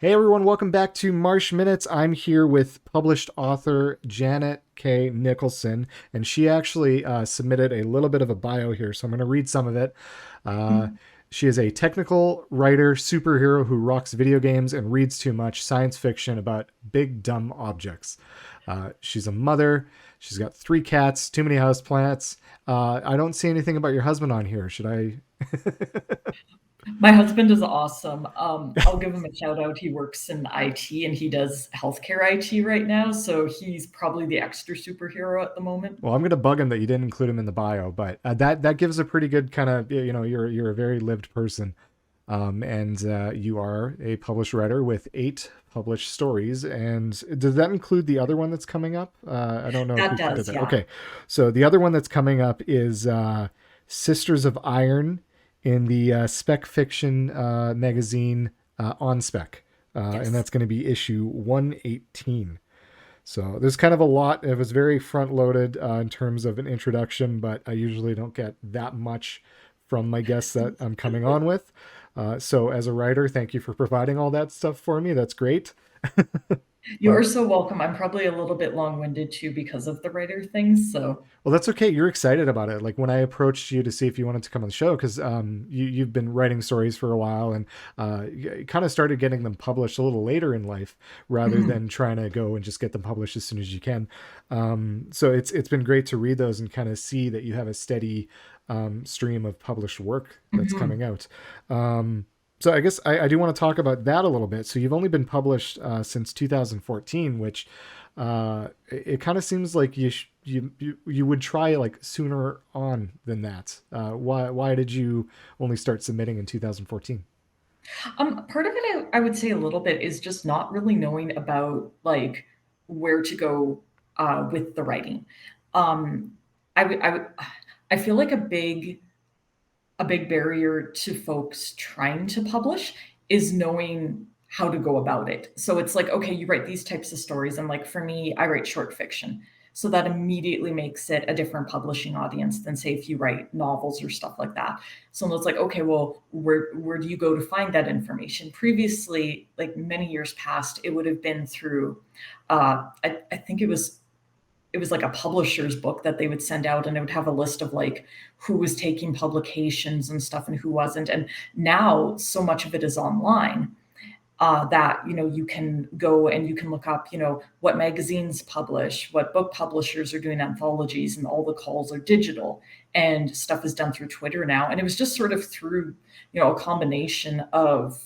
Hey everyone, welcome back to Marsh Minutes. I'm here with published author Janet K. Nicholson, and she actually submitted a little bit of a bio here, so I'm going to read some of it. Uh, Mhm. she is a technical writer, superhero who rocks video games and reads too much science fiction about big, dumb objects. She's a mother. She's got 3 cats, too many houseplants. I don't see anything about your husband on here. Should I? My husband is awesome. I'll give him a shout out. He works in IT and he does healthcare IT right now, so he's probably the extra superhero at the moment. Well, I'm gonna bug him that you didn't include him in the bio, but that gives a pretty good kind of you're a very lived person, and you are a published writer with 8 published stories. And does that include the other one that's coming up? I don't know if That we did does, that. yeah. Okay, so the other one that's coming up is Sisters of Iron in the Spec Fiction magazine On Spec, and Yes. that's going to be issue 118. So there's kind of a lot. It was very front loaded in terms of an introduction, but I usually don't get that much from my guests that I'm coming on with. So as a writer, thank you for providing all that stuff for me. That's great. You are But so welcome. I'm probably a little bit long-winded too because of the writer things, so well, that's okay. You're excited about it. Like when I approached you to see if you wanted to come on the show, because you've been writing stories for a while and you kind of started getting them published a little later in life rather Mhm. than trying to go and just get them published as soon as you can. So it's been great to read those and kind of see that you have a steady stream of published work that's Mhm. coming out. So I guess I do want to talk about that a little bit. So you've only been published since 2014, which it kind of seems like you would try like sooner on than that. Why did you only start submitting in 2014? Part of it, I would say a little bit is just not really knowing about like where to go with the writing. Um, I feel like a big barrier to folks trying to publish is knowing how to go about it. So it's like, okay, you write these types of stories. And like for me, I write short fiction. So that immediately makes it a different publishing audience than say if you write novels or stuff like that. So it's like, okay, well, where do you go to find that information? Previously, like many years past, it would have been through I think it was like a publisher's book that they would send out and it would have a list of like who was taking publications and stuff and who wasn't. And now so much of it is online that you can go and you can look up what magazines publish, what book publishers are doing anthologies, and all the calls are digital and stuff is done through Twitter now. And it was just sort of through a combination of,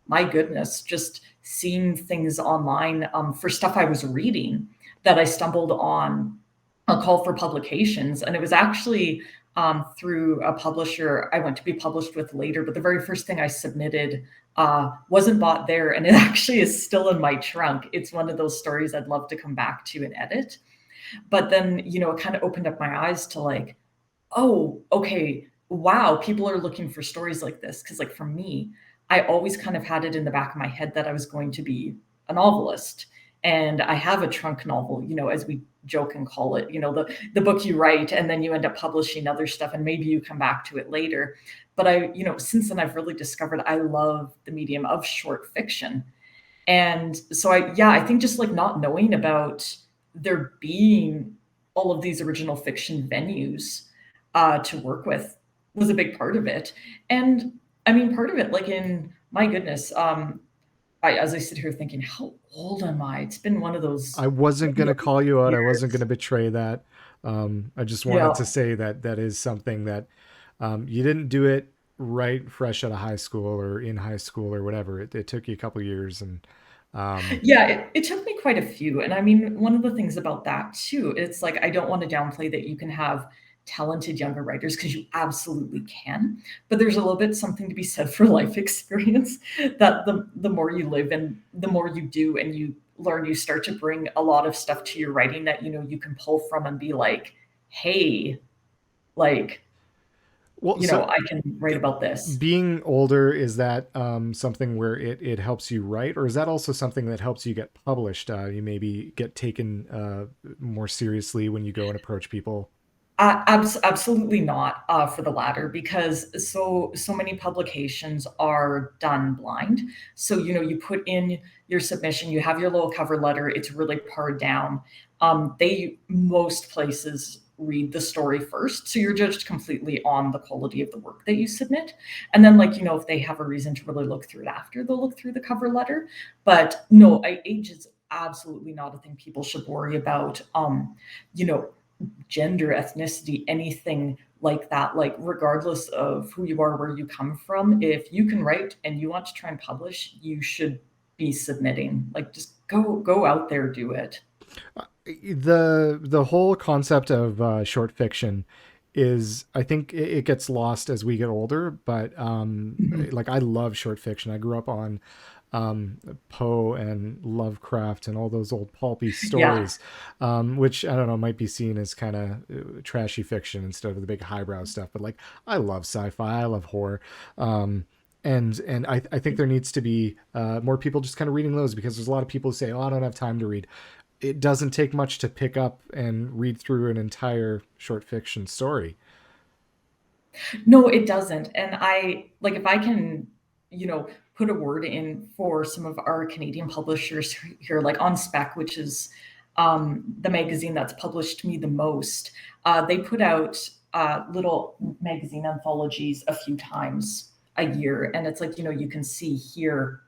my goodness, just seeing things online for stuff I was reading, that I stumbled on a call for publications. And it was actually through a publisher I went to be published with later. But the very first thing I submitted wasn't bought there. And it actually is still in my trunk. It's one of those stories I'd love to come back to and edit. But then, it kind of opened up my eyes to like, oh, okay, wow, people are looking for stories like this. Cause like for me, I always kind of had it in the back of my head that I was going to be a novelist. And I have a trunk novel, as we joke and call it, the book you write and then you end up publishing other stuff and maybe you come back to it later. But since then I've really discovered I love the medium of short fiction. And so I think just like not knowing about there being all of these original fiction venues to work with was a big part of it. And I mean, part of it, like in my goodness, as I sit here thinking, how old am I? It's been one of those I wasn't maybe gonna a call you out. I wasn't years. gonna betray that. I just wanted Yeah. to say that that is something that you didn't do it right fresh out of high school or in high school or whatever. It took you a couple years, and um, Yeah, it took me quite a few. And I mean, one of the things about that too, it's like I don't want to downplay that you can have talented younger writers because you absolutely can. But there's a little bit something to be said for life experience that the more you live and the more you do and you learn, you start to bring a lot of stuff to your writing that you can pull from and be like, hey, like, well, so I can write about this. being older, is that something where it helps you write, or is that also something that helps you get published? You maybe get taken more seriously when you go and approach people. Absolutely not for the latter, because so many publications are done blind. So you put in your submission, you have your little cover letter, it's really pared down. They most places read the story first, so you're judged completely on the quality of the work that you submit, and then if they have a reason to really look through it after, they'll look through the cover letter. But no, age is absolutely not a thing people should worry about. You know Gender, ethnicity, anything like that, like regardless of who you are, where you come from, if you can write and you want to try and publish, you should be submitting. Like, just go out there, do it. The whole concept of short fiction is, I think it gets lost as we get older, but Mhm. like I love short fiction. I grew up on Poe and Lovecraft and all those old pulpy Yeah. stories, which I don't know might be seen as kind of trashy fiction instead of the big highbrow stuff. But like I love sci-fi, I love horror, and I think there needs to be more people just kind of reading those, because there's a lot of people who say, "Oh, I don't have time to read." It doesn't take much to pick up and read through an entire short fiction story. No, it doesn't. And if I can, put a word in for some of our Canadian publishers here, like On Spec, which is the magazine that's published me the most. They put out little magazine anthologies a few times a year. And it's like, you can see here,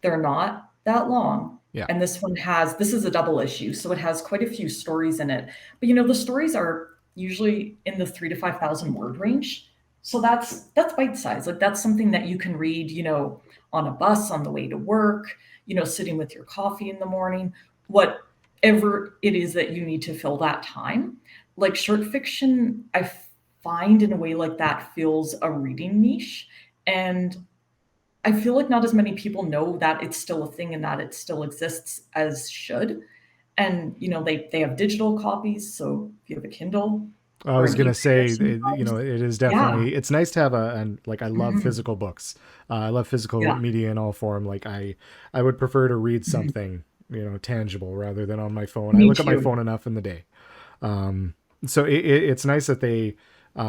they're not that long. Yeah. And this is a double issue, so it has quite a few stories in it. But the stories are usually in the 3 to 5,000 word range. So that's bite size. Like, that's something that you can read, on a bus on the way to work, sitting with your coffee in the morning, whatever it is that you need to fill that time. Like, short fiction, I find in a way like that fills a reading niche. And I feel like not as many people know that it's still a thing and that it still exists as should. And they have digital copies, so if you have a Kindle I or was an gonna say, e-reader sometimes. it is Yeah. definitely, it's nice to have and like I love Mhm. physical books. I love physical Yeah. media in all form. Like I would prefer to read Mhm. something tangible rather than on my phone. I Me look at my too. phone enough in the day. So it's nice that they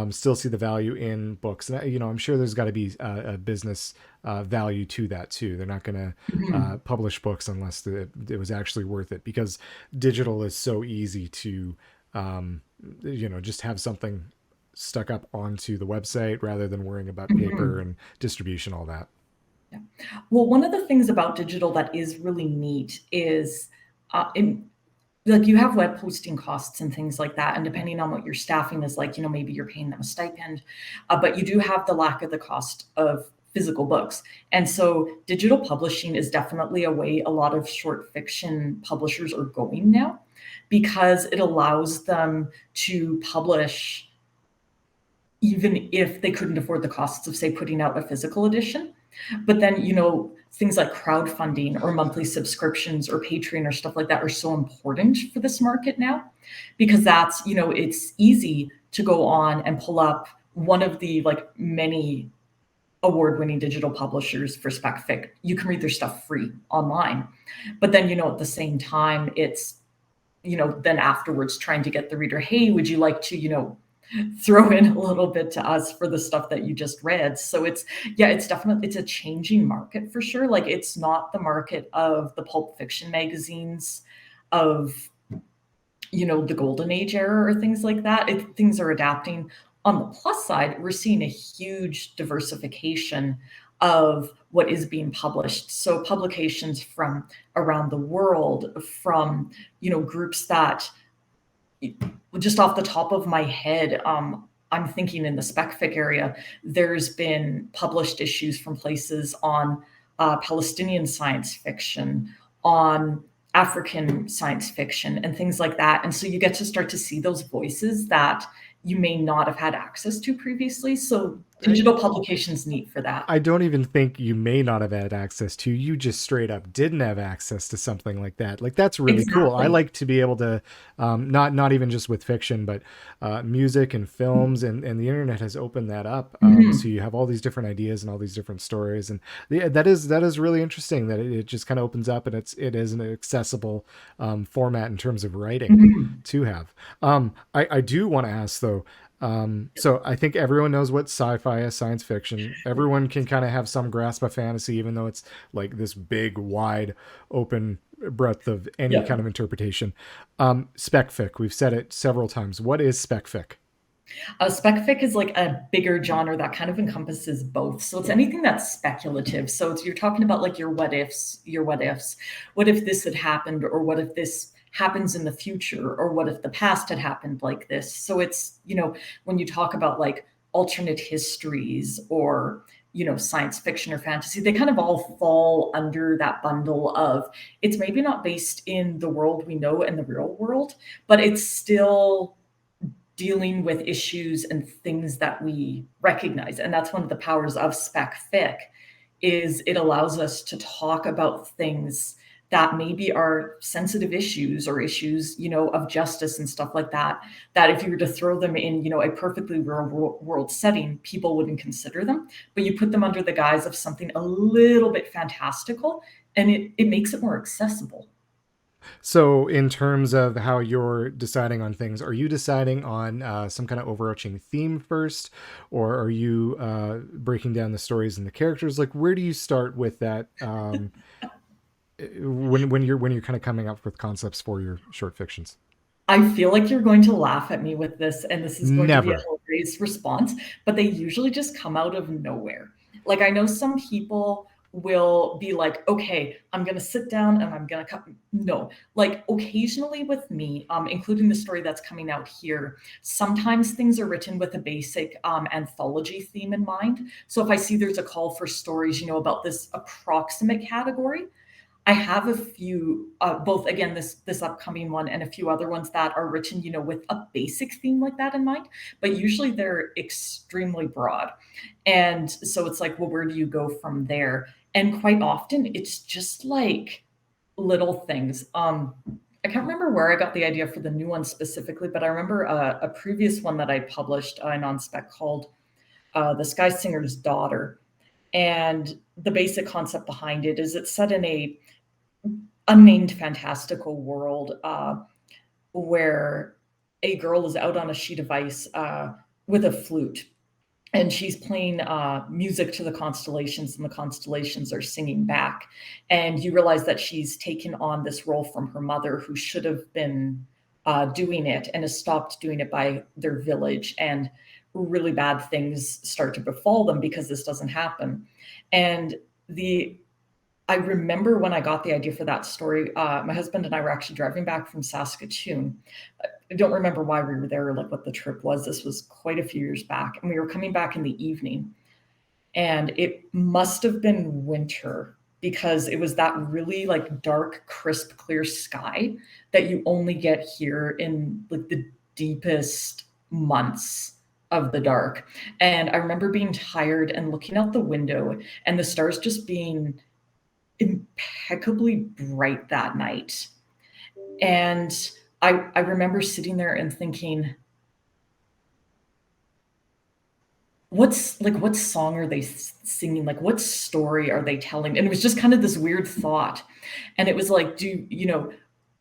still see the value in books. And I'm sure there's got to be a business value to that too. They're not going to Mhm. publish books unless it was actually worth it, because digital is so easy to um, just have something stuck up onto the website rather than worrying about paper Mhm. and distribution, all that. Yeah. Well, one of the things about digital that is really neat is, in like, you have web hosting costs and things like that, and depending on what your staffing is like, maybe you're paying them a stipend, but you do have the lack of the cost of physical books. And so digital publishing is definitely a way a lot of short fiction publishers are going now, because it allows them to publish even if they couldn't afford the costs of, say, putting out a physical edition. But then, things like crowdfunding or monthly subscriptions or Patreon or stuff like that are so important for this market now, because it's easy to go on and pull up one of the like many award-winning digital publishers for spec fic. You can read their stuff free online. But then, at the same time, it's, then afterwards trying to get the reader, hey, would you like to, throw in a little bit to us for the stuff that you just read. So it's a changing market for sure. Like, it's not the market of the pulp fiction magazines of the golden age era or things like that. Things are adapting. On the plus side, we're seeing a huge diversification of what is being published. So publications from around the world, from groups that, just off the top of my head, I'm thinking in the spec fic area, there's been published issues from places on Palestinian science fiction, on African science fiction, and things like that. And so you get to start to see those voices that you may not have had access to previously. So Digital publication's neat for that. I don't even think you may not have had access to. You just straight up didn't have access to something like that. Like that's really cool. I Exactly. like to be able to, not even just with fiction, but music and films, and the internet has opened that up. So Mhm. you have all these different ideas and all these different stories, and that is really interesting. That it just kind of opens up, and it is an accessible format in terms of writing Mhm. to have. I do want to ask though, so I think everyone knows what sci-fi is, science fiction. Everyone can kind of have some grasp of fantasy, even though it's like this big, wide, open breadth of any Yeah. kind of interpretation. Spec fic, we've said it several times. What is spec fic? Spec fic is like a bigger genre that kind of encompasses both. So it's anything that's speculative. So it's, you're talking about like your what ifs, your what ifs. What if this had happened, or what if this happens in the future, or what if the past had happened like this? So it's, when you talk about like alternate histories, or science fiction or fantasy, they kind of all fall under that bundle of, it's maybe not based in the world we know in the real world, but it's still dealing with issues and things that we recognize. And that's one of the powers of spec fic, is it allows us to talk about things that maybe are sensitive issues, or issues, of justice and stuff like that, that if you were to throw them in, a perfectly real world setting, people wouldn't consider them. But you put them under the guise of something a little bit fantastical, and it makes it more accessible. So, in terms of how you're deciding on things, are you deciding on some kind of overarching theme first, or are you breaking down the stories and the characters? Like, where do you start with that when you're kind of coming up with concepts for your short fictions? I feel like you're going to laugh at me with this, and this is going to be a Never. hilarious response, but they usually just come out of nowhere. Like, I know some people will be like, okay, I'm going to sit down and I'm going to cut. No, like occasionally with me, including the story that's coming out here, sometimes things are written with a basic anthology theme in mind. So if I see there's a call for stories, about this approximate category, I have a few, both again this upcoming one and a few other ones that are written, with a basic theme like that in mind, but usually they're extremely broad. And so it's like, well, where do you go from there? And quite often it's just like little things. I can't remember where I got the idea for the new one specifically, but I remember a previous one that I published in On Spec called "The Sky Singer's Daughter," and the basic concept behind it is it's set in a unnamed fantastical world, where a girl is out on a sheet of ice, with a flute, and she's playing music to the constellations, and the constellations are singing back. And you realize that she's taken on this role from her mother, who should have been doing it and has stopped doing it by their village. And really bad things start to befall them because this doesn't happen. And the I remember when I got the idea for that story, my husband and I were actually driving back from Saskatoon. I don't remember why we were there or like what the trip was. This was quite a few years back. And we were coming back in the evening. And it must have been winter, because it was that really like dark, crisp, clear sky that you only get here in like the deepest months of the dark. And I remember being tired and looking out the window, and the stars just being impeccably bright that night. And I remember sitting there and thinking, what song are they singing? Like, what story are they telling? And it was just kind of this weird thought. And it was like,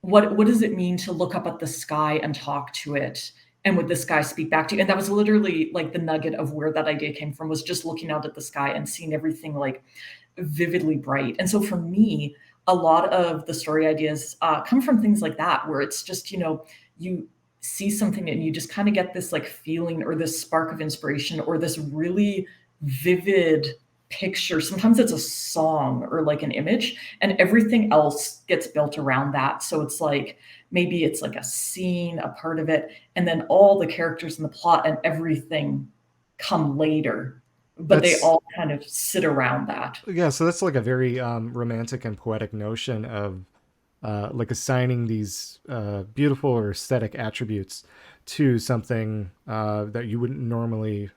what does it mean to look up at the sky and talk to it? And would the sky speak back to you? And that was literally like the nugget of where that idea came from, was just looking out at the sky and seeing everything like vividly bright. And so for me, a lot of the story ideas come from things like that, where it's just, you see something and you just kind of get this like feeling, or this spark of inspiration, or this really vivid picture. Sometimes it's a song or like an image, and everything else gets built around that. So it's like, maybe it's like a scene, a part of it, and then all the characters in the plot and everything come later, but they That's all kind of sit around that. Yeah. So that's like a very romantic and poetic notion of like assigning these beautiful or aesthetic attributes to something that you wouldn't normally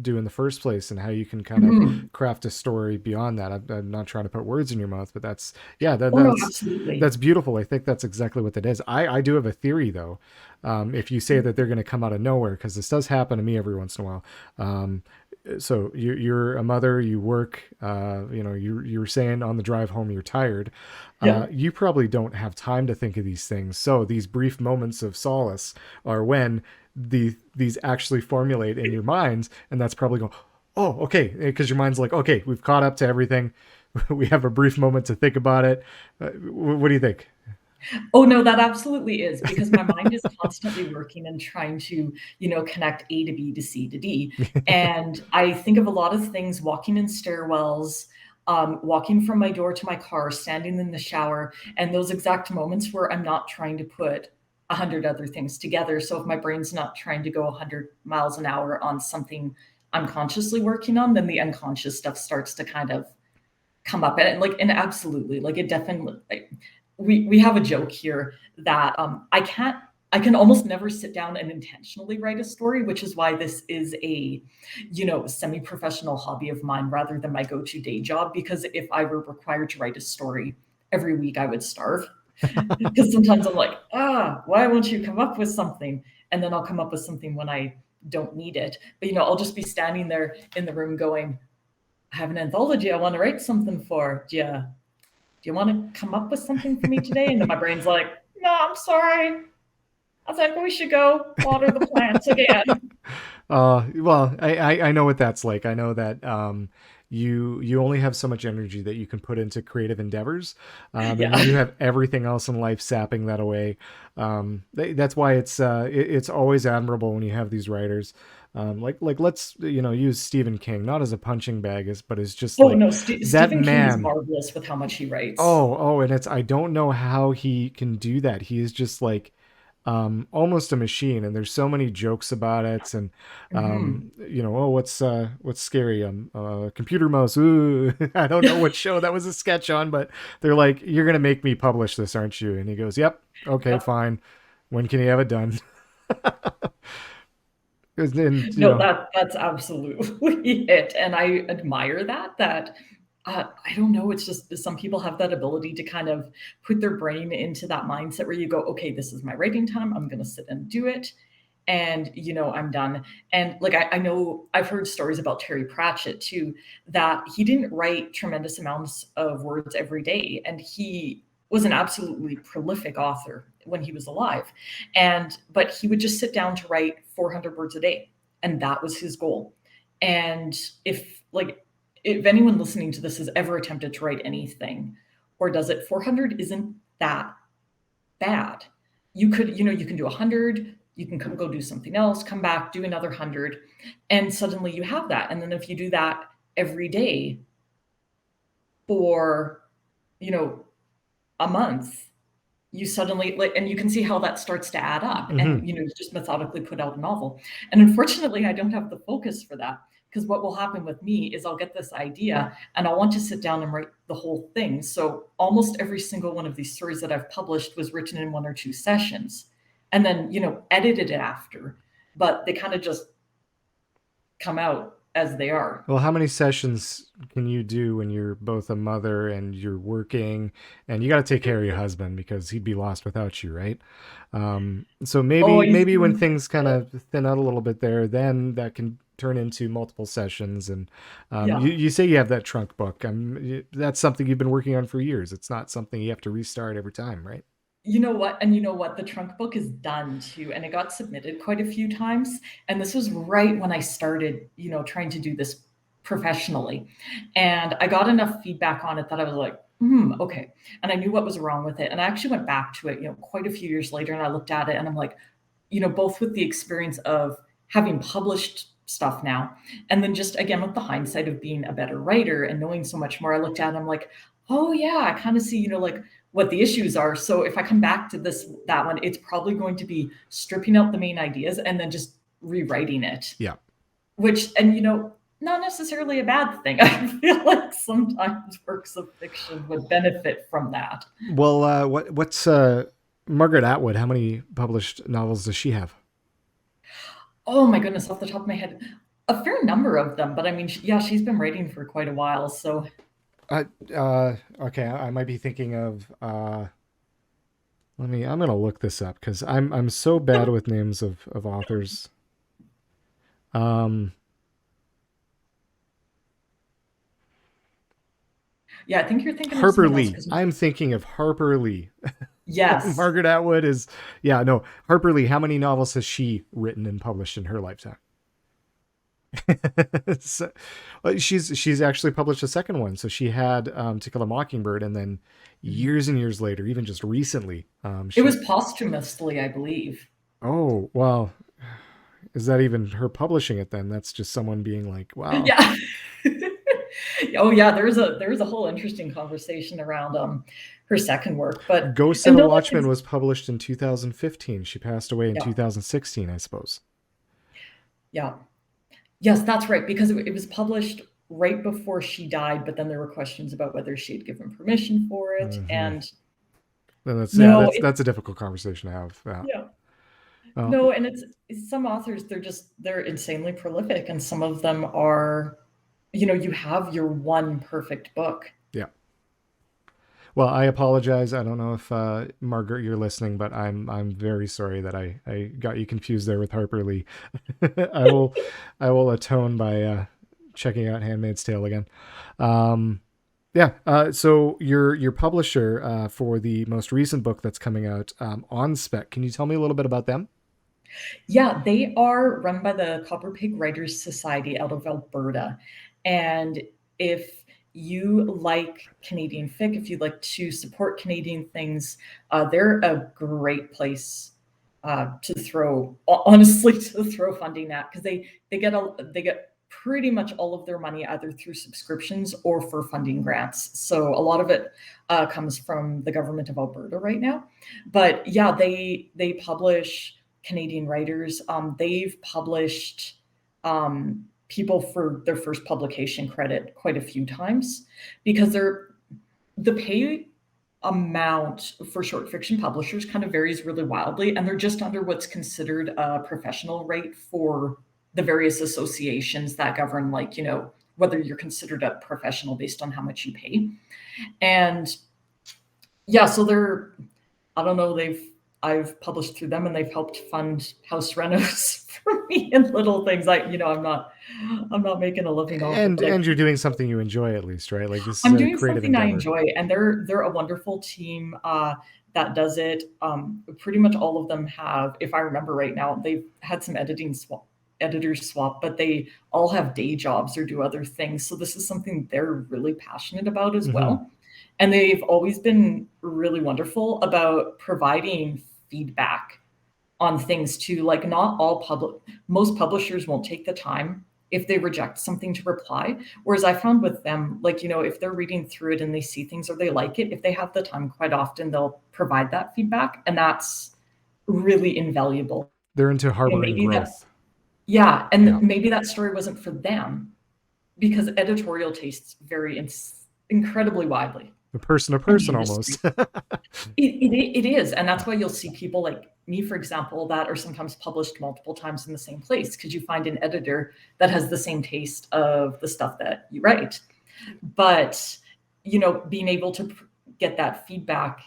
do in the first place, and how you can kind of Mhm. craft a story beyond that. I'm not trying to put words in your mouth, but that's, yeah, Oh, no, absolutely. that's beautiful. I think that's exactly what that is. I do have a theory though. If you say that they're going to come out of nowhere, because this does happen to me every once in a while. Um, so you're a mother, you work, you were saying on the drive home you're tired. Yeah. You probably don't have time to think of these things. So these brief moments of solace are when these actually formulate in your minds, and that's probably going, oh, okay, because your mind's like, okay, we've caught up to everything. We have a brief moment to think about it. What do you think? Oh, no, that absolutely is, because my mind is constantly working and trying to, connect A to B to C to D. And I think of a lot of things walking in stairwells, walking from my door to my car, standing in the shower, and those exact moments where I'm not trying to put 100 other things together. So if my brain's not trying to go 100 miles an hour on something I'm consciously working on, then the unconscious stuff starts to kind of come up. And absolutely, like, it definitely, like, we have a joke here that I can almost never sit down and intentionally write a story, which is why this is a, semi-professional hobby of mine rather than my go-to day job. Because if I were required to write a story every week, I would starve. Because sometimes I'm like, why won't you come up with something? And then I'll come up with something when I don't need it. But I'll just be standing there in the room going, I have an anthology I want to write something for. Do you want to come up with something for me today? And then my brain's like, no, I'm sorry. I think we should go water the plants again. Well, I know what that's like. I know that you only have so much energy that you can put into creative endeavors, and when you Yeah. have everything else in life sapping that away, that's why it's always admirable when you have these writers. Like let's use Stephen King not as a punching bag, but as just Oh, like no, that Stephen King is man. marvelous with how much he writes. Oh, and it's I don't know how he can do that. He is just like almost a machine, and there's so many jokes about it, and Hmm. oh, what's scary? Computer mouse. Ooh, I don't know what show that was a sketch on, but they're like, "You're gonna make me publish this, aren't you?" And he goes, "Yep, okay, Yep. fine. When can you have it done?" And No, that's absolutely it, and I admire that, I don't know, it's just some people have that ability to kind of put their brain into that mindset where you go, "Okay, this is my writing time, I'm gonna sit and do it, and, I'm done." And, like, I know I've heard stories about Terry Pratchett too, that he didn't write tremendous amounts of words every day, and he was an absolutely prolific author when he was alive, but he would just sit down to write 400 words a day, and that was his goal. And if anyone listening to this has ever attempted to write anything or does it, 400 isn't that bad. You can do 100, you can go do something else, come back, do another 100, and suddenly you have that. And then if you do that every day for, you know, a month, you suddenly, like, and you can see how that starts to add up, hmm and you just methodically put out a novel. And unfortunately, I don't have the focus for that, because what will happen with me is I'll get this idea and I'll want to sit down and write the whole thing. So almost every single one of these stories that I've published was written in one or two sessions, and then edited after, but they kind of just come out as they are. Well, how many sessions can you do when you're both a mother and you're working, and you got to take care of your husband because he'd be lost without you, right? So Oh, maybe when things kind of thin out a little bit there, then that can turn into multiple sessions. And yeah. you say you have that trunk book. That's something you've been working on for years. It's not something you have to restart every time, right? You know what? And you know what? The trunk book is done too, and it got submitted quite a few times. And this was right when I started, trying to do this professionally. And I got enough feedback on it that I was like, okay. And I knew what was wrong with it. And I actually went back to it, quite a few years later, and I looked at it and I'm like, both with the experience of having published stuff now, and then just again with the hindsight of being a better writer and knowing so much more, I looked at it and I'm like, oh yeah, I kind of see, like, what the issues are. So if I come back to that one, it's probably going to be stripping out the main ideas and then just rewriting it, Yeah. which, and not necessarily a bad thing. I feel like sometimes works of fiction would benefit from that. Well, what's Margaret Atwood? How many published novels does she have? Oh my goodness, off the top of my head. a fair number of them, but I mean, yeah, she's been writing for quite a while. So Uh, okay, I might be thinking of. Let me. I'm gonna look this up because I'm so bad with names of authors. Um, yeah, I think you're thinking of Harper someone else Lee. because I'm thinking of Harper Lee. yes, Margaret Atwood is. Yeah, no. Harper Lee. How many novels has she written and published in her lifetime? So, she's actually published a second one. So she had To Kill a Mockingbird, and then years and years later, even just recently, it was she. posthumously, I believe. Oh well, is that even her publishing it? Then that's just someone being like, "Wow, Yeah. Oh yeah, there's a whole interesting conversation around her second work, but Ghost and and a no, Watchman was published in 2015. She passed away in yeah, 2016, I suppose." yeah. Yes, that's right, because it was published right before she died, but then there were questions about whether she had given permission for it. Mm-hmm. And Then that's yeah, no, that's it, that's a difficult conversation to have. Yeah. yeah, Well, no, and it's some authors, they're insanely prolific, and some of them are, you have your one perfect book. yeah. Well, I apologize. I don't know if Margaret, you're listening, but I'm very sorry that I got you confused there with Harper Lee. I will I will atone by checking out Handmaid's Tale again. Um, yeah. So your publisher for the most recent book that's coming out, On Spec. Can you tell me a little bit about them? Yeah, they are run by the Copper Pig Writers Society out of Alberta. And if you like Canadian fic, if you'd like to support Canadian things, they're a great place to throw, honestly, to throw funding at, because they get pretty much all of their money either through subscriptions or for funding grants. So a lot of it comes from the government of Alberta right now. But yeah, they publish Canadian writers. They've published people for their first publication credit quite a few times because the pay amount for short fiction publishers kind of varies really wildly, and they're just under what's considered a professional rate for the various associations that govern, like, whether you're considered a professional based on how much you pay. And yeah, so they're, I don't know, I've published through them and they've helped fund house renos for me and little things. I'm not making a living off it, And but I and you're keep, doing something you enjoy at least, right? Like this is I'm a doing creative something I endeavor. enjoy, and they're a wonderful team that does it. Pretty much all of them have, if I remember right now, they've had some editors swap, but they all have day jobs or do other things. So this is something they're really passionate about as Mm-hmm. well. And they've always been really wonderful about providing feedback on things too. Like, not all most publishers won't take the time if they reject something to reply. Whereas I found with them, like, if they're reading through it and they see things or they like it, if they have the time, quite often they'll provide that feedback. And that's really invaluable. They're into harboring Maybe that, growth. yeah. Yeah. And maybe that story wasn't for them because editorial tastes vary incredibly widely Person to in the person industry. almost. It is. And that's why you'll see people like me, for example, that are sometimes published multiple times in the same place, because you find an editor that has the same taste of the stuff that you write. But, being able to get that feedback,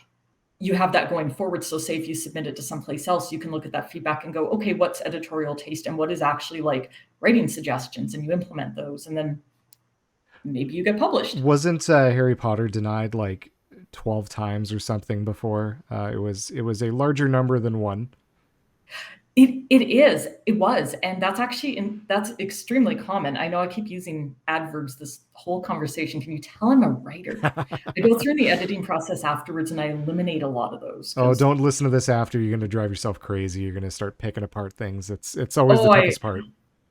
you have that going forward. So say if you submit it to someplace else, you can look at that feedback and go, okay, what's editorial taste and what is actually like writing suggestions, and you implement those, and then maybe you get published. Wasn't Harry Potter denied like 12 times or something before? It was a larger number than one. It was, and that's extremely common. I know I keep using adverbs this whole conversation. Can you tell I'm a writer? I go through the editing process afterwards and I eliminate a lot of those Oh, because, don't listen to this after. You're going to drive yourself crazy. You're going to start picking apart things. It's always the oh, toughest part.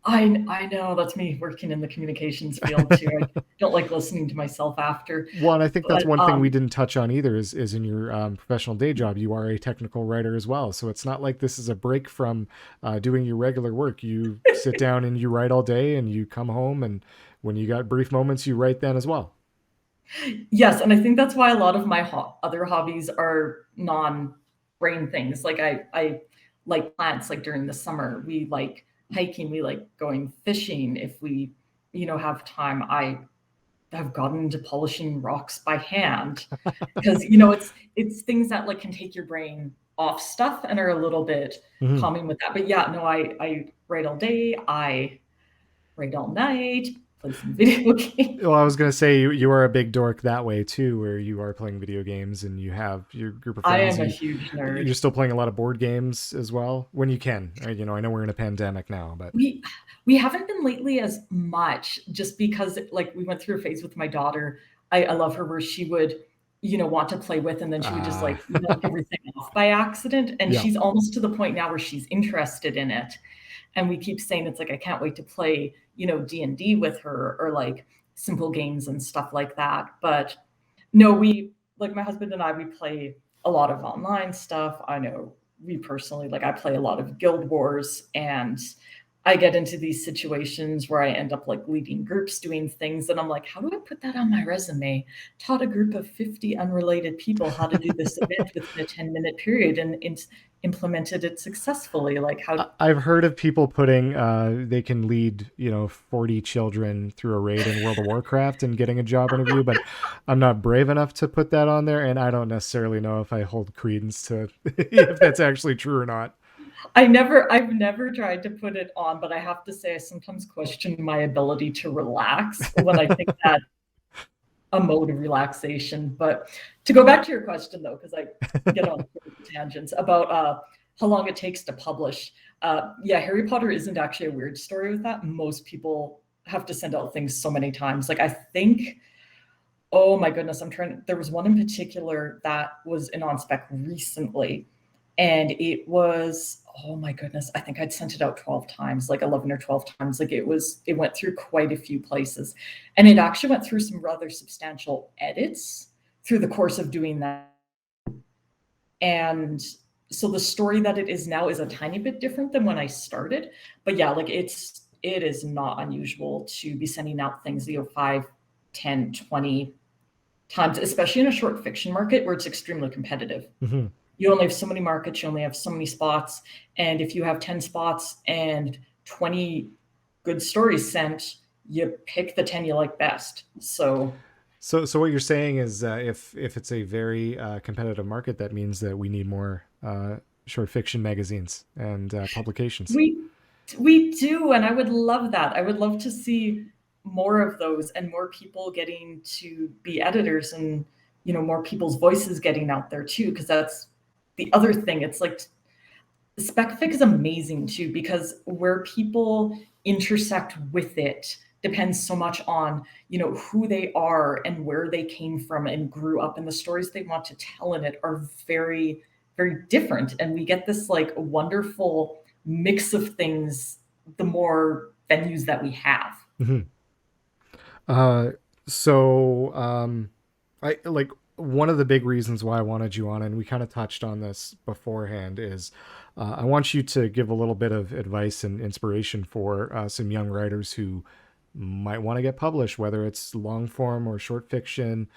I know that's me working in the communications field too. I don't like listening to myself after, One, I think that's but one thing we didn't touch on either is in your professional day job, you are a technical writer as well. So it's not like this is a break from doing your regular work. You sit down and you write all day and you come home, and when you got brief moments, you write then as well. yes, and I think that's why a lot of my other hobbies are non-brain things. Like I like plants. Like during the summer, we like hiking, we like going fishing. If we, have time, I have gotten into polishing rocks by hand because, it's things that like can take your brain off stuff and are a little bit Mhm. calming with that. But yeah, no, I write all day. I write all night, play some video games. Well, I was gonna say you are a big dork that way too, where you are playing video games and you have your group of I friends. am a huge nerd. You're still playing a lot of board games as well when you can. I know we're in a pandemic now, but We haven't been lately as much just because like we went through a phase with my daughter. I love her where she would, want to play with and then she would just uh, like knock everything off by accident. And yeah. she's almost to the point now where she's interested in it. And we keep saying it's like I can't wait to play, D&D with her or like simple games and stuff like that. But no, we like my husband and I we play a lot of online stuff. I know we personally like I play a lot of Guild Wars and I get into these situations where I end up like leading groups doing things and I'm like, how do I put that on my resume? Taught a group of 50 unrelated people how to do this event within a 10-minute period and implemented it successfully. Like how I've heard of people putting they can lead 40 children through a raid in World of Warcraft and getting a job interview, but I'm not brave enough to put that on there, and I don't necessarily know if I hold credence to if that's actually true or not. I've never tried to put it on, but I have to say I sometimes question my ability to relax when I think that a mode of relaxation. But to go back to your question though, because I get on tangents about how long it takes to publish. Yeah, Harry Potter isn't actually a weird story with that. Most people have to send out things so many times. Like I think, oh my goodness, there was one in particular that was in On Spec recently. And it was, oh my goodness, I think I'd sent it out 12 times, like 11 or 12 times. Like it went through quite a few places. And it actually went through some rather substantial edits through the course of doing that. And so the story that it is now is a tiny bit different than when I started. But yeah, like it is not unusual to be sending out things, 5, 10, 20 times, especially in a short fiction market where it's extremely competitive. Mm-hmm. You only have so many markets, you only have so many spots. And if you have 10 spots and 20 good stories sent, you pick the 10 you like best. So So what you're saying is if it's a very competitive market, that means that we need more short fiction magazines and publications. we we do, and I would love that. I would love to see more of those and more people getting to be editors and more people's voices getting out there too, because that's the other thing. It's like spec fic is amazing too because where people intersect with it depends so much on who they are and where they came from and grew up, and the stories they want to tell in it are very very different, and we get this like wonderful mix of things the more venues that we have. Mm-hmm. Uh, so I like one of the big reasons why I wanted you on, and we kind of touched on this beforehand, is I want you to give a little bit of advice and inspiration for some young writers who might want to get published, whether it's long form or short fiction,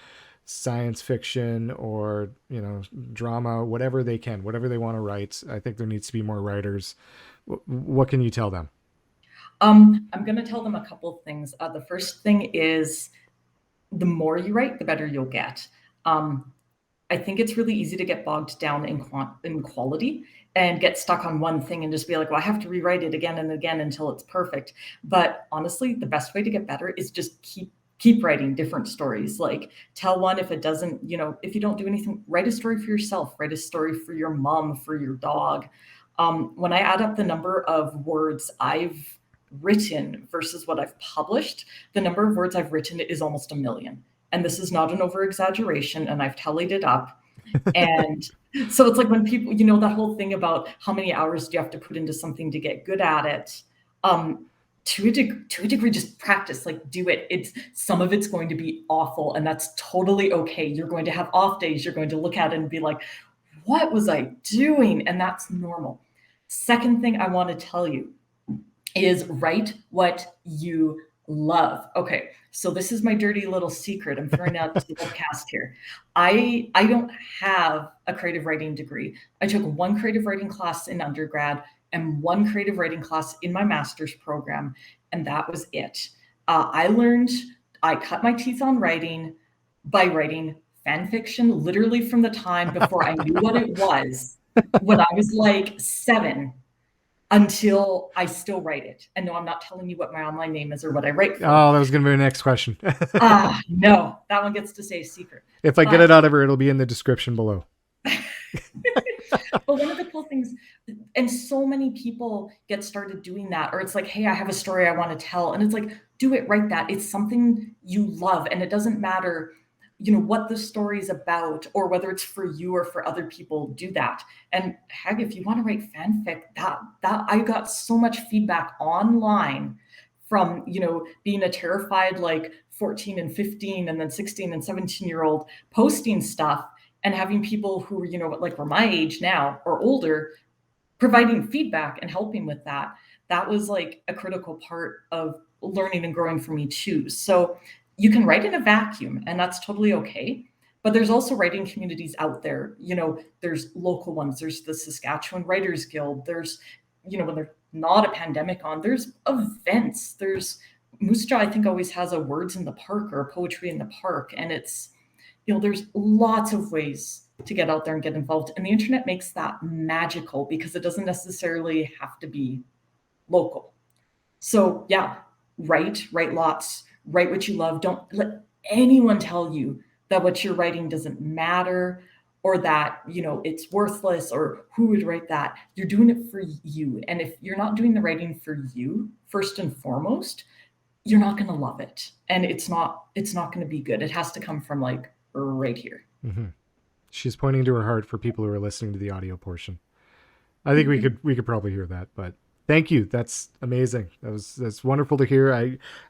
science fiction, or drama, whatever they can, whatever they want to write. I think there needs to be more writers. What can you tell them? I'm going to tell them a couple of things. The first thing is the more you write, the better you'll get. I think it's really easy to get bogged down in quality and get stuck on one thing and just be like, well, I have to rewrite it again and again until it's perfect. But honestly, the best way to get better is just keep writing different stories. Like tell one, if it doesn't, if you don't do anything, write a story for yourself, write a story for your mom, for your dog. When I add up the number of words I've written versus what I've published, the number of words I've written is almost 1 million. And this is not an over exaggeration, and I've tallied it up. And so it's like when people, that whole thing about how many hours do you have to put into something to get good at it? To a degree, just practice, like do it. Some of it's going to be awful, and that's totally okay. You're going to have off days. You're going to look at it and be like, what was I doing? And that's normal. Second thing I want to tell you is write what you love. Okay, so this is my dirty little secret I'm throwing out to the podcast here. I don't have a creative writing degree. I took one creative writing class in undergrad, and one creative writing class in my master's program, and that was it. I cut my teeth on writing by writing fan fiction literally from the time before I knew what it was, when I was like 7, until I still write it. And no, I'm not telling you what my online name is or what I write for. Oh, that was going to be my next question. No, that one gets to stay secret. If I get it out of her, it'll be in the description below. But one of the cool things, and so many people get started doing that, or it's like, hey, I have a story I want to tell. And it's like, do it, write that. It's something you love. And it doesn't matter, what the story is about, or whether it's for you or for other people, do that. And heck, if you want to write fanfic, that I got so much feedback online from, being a terrified, like 14 and 15 and then 16 and 17-year-old posting stuff, and having people who, like were my age now or older, providing feedback and helping with that. That was like a critical part of learning and growing for me too. So you can write in a vacuum, and that's totally okay. But there's also writing communities out there. There's local ones. There's the Saskatchewan Writers Guild. There's, when there's not a pandemic on, there's events. There's Moose Jaw, I think, always has a words in the park or a poetry in the park. And it's, there's lots of ways to get out there and get involved. And the internet makes that magical because it doesn't necessarily have to be local. So yeah, write lots, write what you love. Don't let anyone tell you that what you're writing doesn't matter, or that, it's worthless, or who would write that. You're doing it for you. And if you're not doing the writing for you, first and foremost, you're not going to love it. And it's not going to be good. It has to come from like right here. Mm-hmm. She's pointing to her heart for people who are listening to the audio portion. I think we could probably hear that, but thank you. That's amazing. That's wonderful to hear.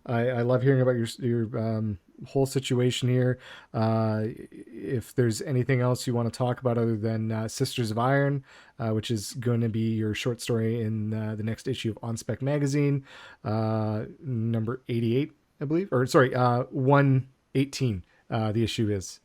I love hearing about your whole situation here. If there's anything else you want to talk about other than Sisters of Iron, which is going to be your short story in the next issue of On Spec Magazine, number 88, I believe, or sorry, 118. The issue is.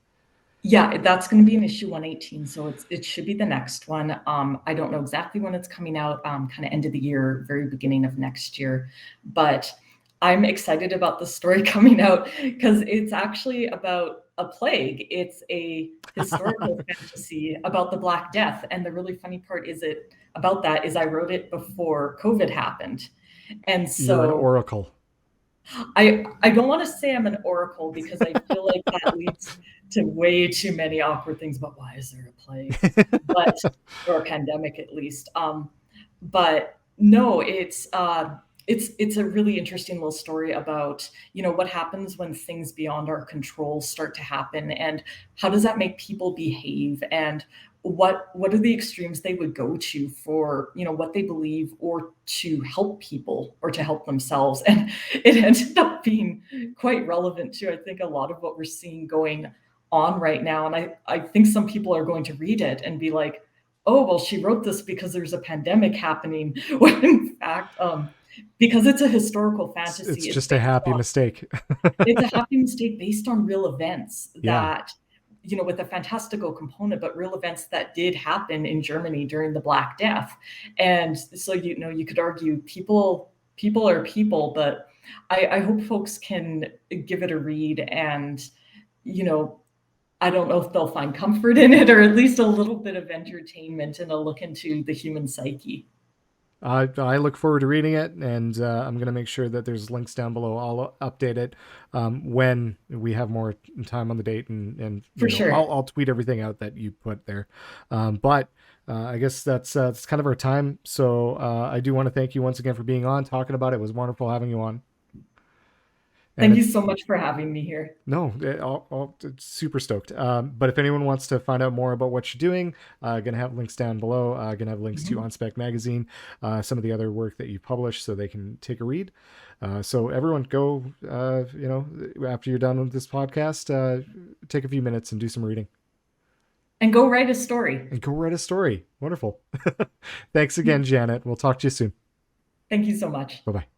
Yeah, that's going to be in issue 118. So it should be the next one. I don't know exactly when it's coming out, kind of end of the year, very beginning of next year. But I'm excited about the story coming out because it's actually about a plague. It's a historical fantasy about the Black Death. And the really funny part is I wrote it before COVID happened. And so you're an oracle. I don't want to say I'm an oracle because I feel like that leads to way too many awkward things about why is there a plague, or a pandemic at least. But no, it's a really interesting little story about, what happens when things beyond our control start to happen, and how does that make people behave, and what are the extremes they would go to for, what they believe, or to help people, or to help themselves. And it ended up being quite relevant to, I think, a lot of what we're seeing going on right now. And I think some people are going to read it and be like, oh, well, she wrote this because there's a pandemic happening, when in fact, because it's a historical fantasy. It's just a happy mistake. It's a happy mistake based on real events that, with a fantastical component, but real events that did happen in Germany during the Black Death. And so, you could argue people are people, but I hope folks can give it a read, and, I don't know if they'll find comfort in it, or at least a little bit of entertainment and a look into the human psyche. I look forward to reading it, and I'm going to make sure that there's links down below. I'll update it when we have more time on the date, and for sure, I'll tweet everything out that you put there. But I guess that's kind of our time. So I do want to thank you once again for being on, talking about it. It was wonderful having you on. Thank you so much for having me here. No, I'll super stoked. But if anyone wants to find out more about what you're doing, going to have links down below. Going to have links to On Spec Magazine, some of the other work that you publish, so they can take a read. So everyone go, after you're done with this podcast, take a few minutes and do some reading. And go write a story. Wonderful. Thanks again, Janet. We'll talk to you soon. Thank you so much. Bye-bye.